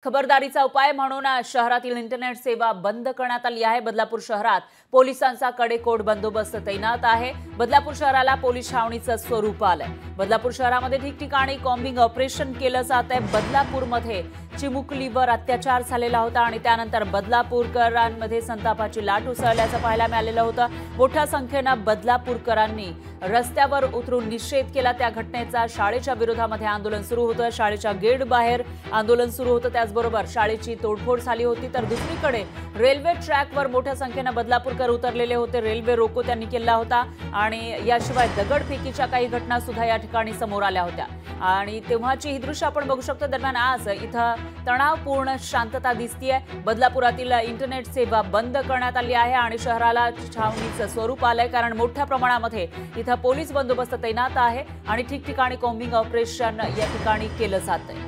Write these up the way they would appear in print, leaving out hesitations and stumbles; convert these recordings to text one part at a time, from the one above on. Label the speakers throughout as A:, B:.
A: खबरदारीचा उपाय म्हणून शहरातील इंटरनेट सेवा बंद करण्यात आली आहे। बदलापूर शहरात पोलिसांचा कडेकोट बंदोबस्त तैनात आहे। बदलापूर शहराला पोलीस छावणीचं स्वरूप आलंय। बदलापूर शहरामध्ये ठिकठिकाणी कॉम्बिंग ऑपरेशन केलं जात आहे। बदलापूरमध्ये चिमुकलीवर अत्याचार झालेला होता आणि त्यानंतर बदलापूरकरांमध्ये संतापाची लाट उसळल्याचं पाहायला मिळालेलं होतं। मोठ्या संख्येनं बदलापूरकरांनी रस्त्यावर उतरून निषेध केला त्या घटनेचा। शाळेच्या विरोधामध्ये आंदोलन सुरू होतं। शाळेच्या गेट बाहेर आंदोलन सुरू होतं। त्याचबरोबर शाळेची तोडफोड झाली होती। तर दुसरीकडे रेल्वे ट्रॅकवर मोठ्या संख्येनं बदलापूरकर उतरलेले होते। रेल्वे रोको त्यांनी केला होता आणि याशिवाय दगडफेकीच्या काही घटना सुद्धा या ठिकाणी समोर आल्या होत्या आणि तेव्हाची ही दृश्य आपण बघू शकतो। दरम्यान आज इथं तणावपूर्ण शांतता दिसतीये। बदलापुरातील इंटरनेट सेवा बंद करण्यात आली आहे आणि शहराला छावणीचं स्वरूप आलंय, कारण मोठ्या प्रमाणामध्ये इथं पोलीस बंदोबस्त तैनात आहे आणि ठिकठिकाणी कॉम्बिंग ऑपरेशन या ठिकाणी केलं जातंय।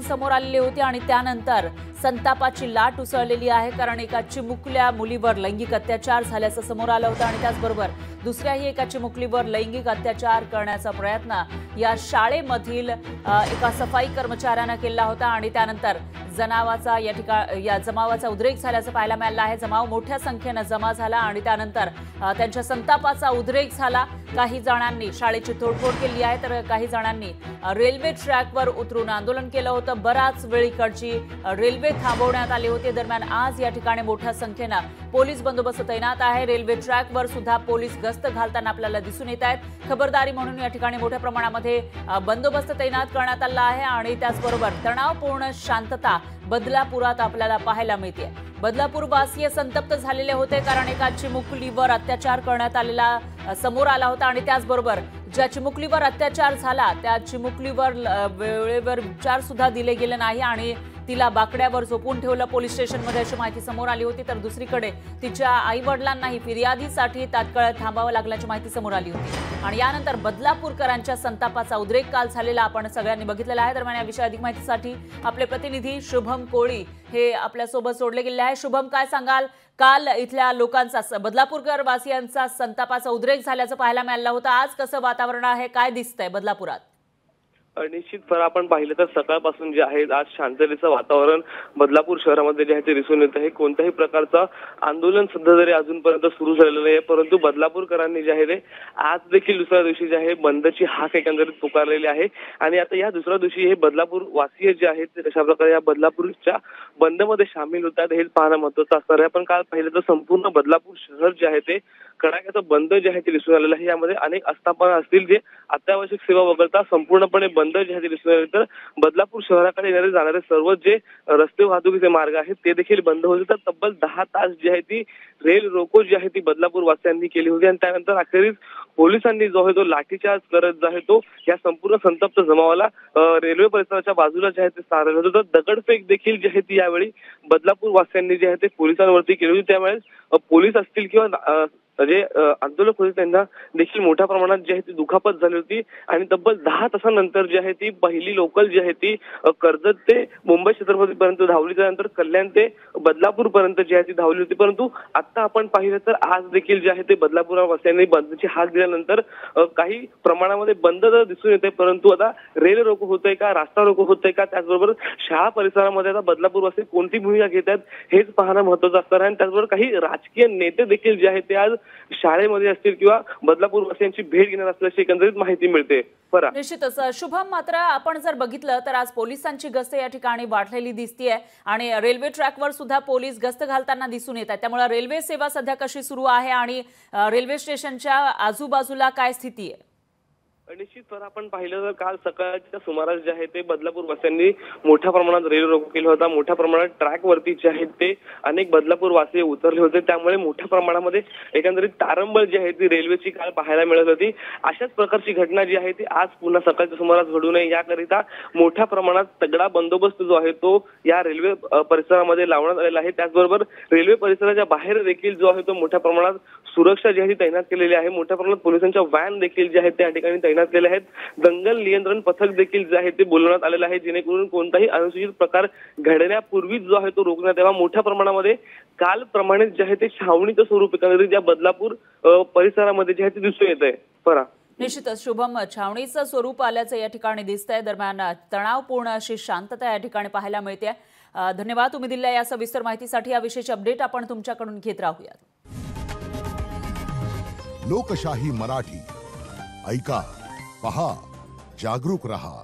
A: समोर आलेली होती आणि त्यानंतर संतापाची लाट उसळलेली आहे, कारण एका चिमुकल्या मुलीवर लैंगिक अत्याचार झाल्याचं समोर आलं होतं आणि त्याचबरोबर दुसऱ्याही एका चिमुकलीवर लैंगिक अत्याचार करण्याचा प्रयत्न या शाळेमधील एका सफाई कर्मचाऱ्यानं केला होता आणि त्यानंतर या जमावाचा उद्रेक झाल्याचं पाहायला मिळालं आहे। जमाव मोठ्या संख्येनं जमा झाला आणि त्यानंतर त्यांच्या संतापाचा उद्रेक झाला। काही जणांनी शाळेची तोडफोड केली आहे तर काही जणांनी रेल्वे ट्रॅकवर उतरून आंदोलन केलं होतं। बराच वेळ इकडची रेल्वे थांबवण्यात आली होती। दरम्यान आज या ठिकाणी मोठ्या संख्येनं पोलीस बंदोबस्त तैनात आहे। रेल्वे ट्रॅकवर सुद्धा पोलीस गस्त घालताना आपल्याला दिसून येत आहेत। खबरदारी म्हणून या ठिकाणी मोठ्या प्रमाणामध्ये बंदोबस्त तैनात करण्यात आला आहे आणि त्याचबरोबर तणावपूर्ण शांतता बदलापुरात आपल्याला पाहायला मिळते। बदलापूर वासीय संतप्त झालेले होते, कारण एका चिमुकलीवर अत्याचार करण्यात आलेला समोर आला होता आणि त्याचबरोबर ज्या चिमुकलीवर अत्याचार झाला त्या चिमुकलीवर वेळेवर उपचार सुद्धा दिले गेले नाही आणि तिला बाकड्यावर झोपून ठेवलं पोलीस स्टेशनमध्ये, अशी माहिती समोर आली होती। तर दुसरीकडे तिच्या आई-वडिलांनाही फिर्यादीसाठी तात्काळ थांबावं लागल्याची माहिती समोर आली होती आणि यानंतर बदलापूरकरांच्या संतापाचा उद्रेक काल झालेला आपण सगळ्यांनी बघितलेला आहे। दरम्यान याविषयी अधिक माहितीसाठी आपले प्रतिनिधी शुभम कोळी हे आपल्यासोबत जोडले गेले आहे। शुभम, काय सांगाल? काल इथल्या लोकांचा, बदलापूरकर वासियांचा संतापाचा उद्रेक झाल्याचं पाहायला मिळालं होतं। आज कसं वातावरण आहे, काय दिसतंय बदलापुरात?
B: निश्चितपणे आपण पाहिलं तर सकाळपासून जे आहे आज शांततेचं वातावरण बदलापूर शहरामध्ये जे आहे ते दिसून येत आहे। कोणत्याही प्रकारचं आंदोलन सध्या जरी अजूनपर्यंत सुरू झालेलं नाही, परंतु बदलापूरकरांनी जे आहे ते आज देखील दुसऱ्या दिवशी जे आहे बंदची हाक एकंदरीत पुकारलेली आहे आणि आता या दुसऱ्या दिवशी हे बदलापूर वासीय जे आहेत ते कशा प्रकारे या बदलापूरच्या बंदमध्ये सामील होतात हेच पाहणं महत्त्वाचं असणार आहे। आपण काल पाहिलं तर संपूर्ण बदलापूर शहर जे आहे ते कडाक्याचं बंद जे आहे ते दिसून आलेलं आहे। यामध्ये अनेक आस्थापना असतील जे अत्यावश्यक सेवा वगळता संपूर्णपणे बंद जे आहे ते दिसून आले। तर बदलापूर शहराकडे येणारे जाणारे सर्व जे रस्ते वाहतुकीचे मार्ग आहेत ते देखील बंद होते। तर तब्बल 10 तास जी आहे ती रेल रोको जी आहे ती बदलापूर वासियांनी केली होती आणि त्यानंतर अखेरीस पोलिसांनी जो आहे तो लाठीचार्ज करत जो आहे तो या संपूर्ण संतप्त जमावाला रेल्वे परिसराच्या बाजूला जे आहे ते सारलं होतं। तर दगडफेक देखील जी आहे ती यावेळी बदलापूर वासियांनी जे आहे ते पोलिसांवरती केली होती। त्यामुळे पोलीस असतील किंवा जे आंदोलक होते त्यांना देखील मोठ्या प्रमाणात जी आहे ती दुखापत झाली होती आणि तब्बल 10 तासानंतर जी आहे ती पहिली लोकल जी आहे ती कर्जत ते मुंबई छत्रपतीपर्यंत धावली, त्यानंतर कल्याण ते बदलापूर पर्यंत जी आहे ती धावली होती। परंतु आता आपण पाहिलं तर आज देखील जे आहे ते बदलापूरवासियांनी बंदची हाक दिल्यानंतर काही प्रमाणामध्ये बंद तर दिसून येते, परंतु आता रेल रोको होतंय का, रास्ता रोको होतंय का, त्याचबरोबर शाळा परिसरामध्ये आता बदलापूरवासी कोणती भूमिका घेत आहेत हेच पाहणं महत्त्वाचं असणार आहे। आणि त्याचबरोबर काही राजकीय नेते देखील जे आहेत ते आज शाळेमध्ये असतील किंवा बदलापूर वासियांची भेट घेणार असल्याची एकंदरीत माहिती मिळते।
A: निश्चितच शुभम, मात्र आपण जर बघितलं तर आज पोलिसांची गस्त या ठिकाणी वाढलेली दिसतीये आणि रेल्वे ट्रॅकवर सुद्धा पोलीस गस्त घालताना दिसून येत आहेत। त्यामुळे रेल्वे सेवा सध्या कशी सुरू आहे आणि रेल्वे स्टेशनच्या आजूबाजूला काय स्थिती आहे?
B: निश्चितपणे आपण पाहिलं तर काल सकाळच्या सुमारास जे आहे ते बदलापूर वासियांनी मोठ्या प्रमाणात रेल रोको केला होता। मोठ्या प्रमाणात ट्रॅकवरती जे आहेत ते अनेक बदलापूर वासी उतरले होते, त्यामुळे मोठ्या प्रमाणामध्ये एकंदरीत तारंबळ जी आहे ती रेल्वेची काल पाहायला मिळत होती। अशाच प्रकारची घटना जी आहे ती आज पुन्हा सकाळच्या सुमारास घडू नये याकरिता मोठ्या प्रमाणात तगडा बंदोबस्त जो आहे तो या रेल्वे परिसरामध्ये लावण्यात आलेला आहे। त्याचबरोबर रेल्वे परिसराच्या बाहेर देखील जो आहे तो मोठ्या प्रमाणात सुरक्षा जी आहे ती तैनात केलेली आहे। मोठ्या प्रमाणात पोलिसांच्या व्हॅन देखील जे आहेत त्या ठिकाणी तैनात केले आहेत। दंगल नियंत्रण पथक देखील जे आहे ते बोलवण्यात आलेलं आहे, जेणेकरून कोणताही अनुचित प्रकार घडण्यापूर्वी जो आहे तो रोखण्यात यावा। मोठ्या प्रमाणामध्ये काल प्रमाणित जे आहे ते छावणीचं स्वरूप एकंदरीत या बदलापूर परिसरामध्ये जे आहे ते दिसून येत आहे।
A: निश्चितच शुभम, छावणीचं स्वरूप आल्याचं या ठिकाणी दिसतंय. दरम्यान तणावपूर्ण अशी शांतता या ठिकाणी पाहायला मिळते. धन्यवाद तुम्ही दिलेल्या या सविस्तर माहितीसाठी. याविषयीची अपडेट आपण तुमच्याकडून घेत राहूयात.
C: लोकशाही मराठी ऐका, पहा, जागरूक रहा.